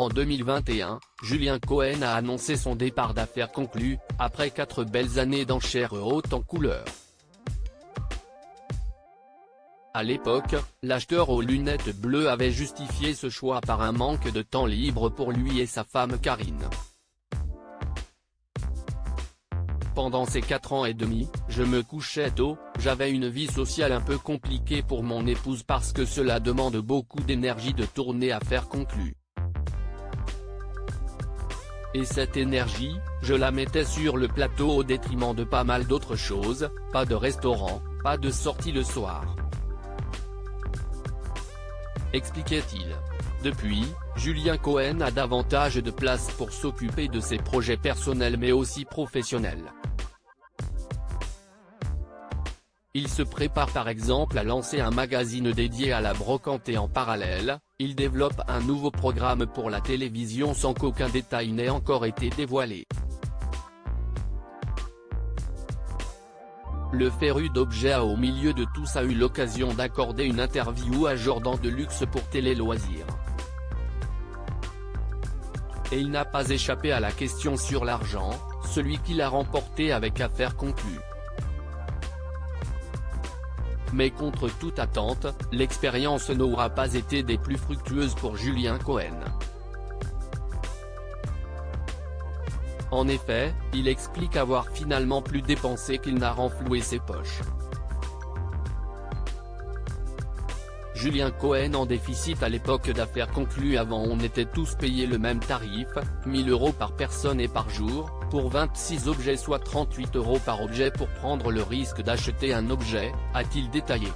En 2021, Julien Cohen a annoncé son départ d'Affaires conclues, après 4 belles années d'enchères hautes en couleurs. À l'époque, l'acheteur aux lunettes bleues avait justifié ce choix par un manque de temps libre pour lui et sa femme Karine. Pendant ces 4 ans et demi, je me couchais tôt, j'avais une vie sociale un peu compliquée pour mon épouse parce que cela demande beaucoup d'énergie de tourner Affaires conclues. Et cette énergie, je la mettais sur le plateau au détriment de pas mal d'autres choses, pas de restaurant, pas de sortie le soir. Expliquait-il. Depuis, Julien Cohen a davantage de place pour s'occuper de ses projets personnels mais aussi professionnels. Il se prépare par exemple à lancer un magazine dédié à la brocante et en parallèle, il développe un nouveau programme pour la télévision sans qu'aucun détail n'ait encore été dévoilé. Le féru d'objets a au milieu de tout ça eu l'occasion d'accorder une interview à Jordan Deluxe pour Télé Loisirs. Et il n'a pas échappé à la question sur l'argent, celui qu'il a remporté avec Affaires conclues. Mais contre toute attente, l'expérience n'aura pas été des plus fructueuses pour Julien Cohen. En effet, il explique avoir finalement plus dépensé qu'il n'a renfloué ses poches. Julien Cohen en déficit à l'époque d'Affaires conclues. Avant on était tous payés le même tarif, 1000 € par personne et par jour, pour 26 objets soit 38 € par objet pour prendre le risque d'acheter un objet, a-t-il détaillé.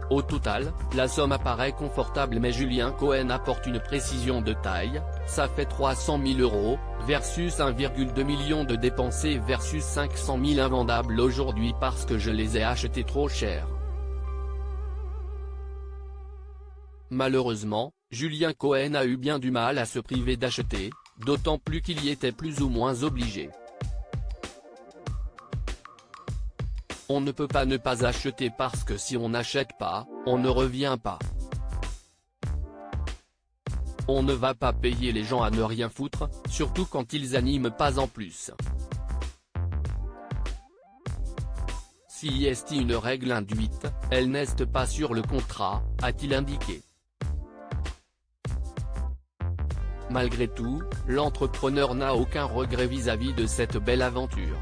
Au total, la somme apparaît confortable mais Julien Cohen apporte une précision de taille, ça fait 300 000 € versus 1,2 million de dépensés versus 500 000 invendables aujourd'hui parce que je les ai achetés trop chers. Malheureusement, Julien Cohen a eu bien du mal à se priver d'acheter, d'autant plus qu'il y était plus ou moins obligé. On ne peut pas ne pas acheter parce que si on n'achète pas, on ne revient pas. On ne va pas payer les gens à ne rien foutre, surtout quand ils animent pas en plus. Si y est une règle induite, elle n'est pas sur le contrat, a-t-il indiqué. Malgré tout, l'entrepreneur n'a aucun regret vis-à-vis de cette belle aventure.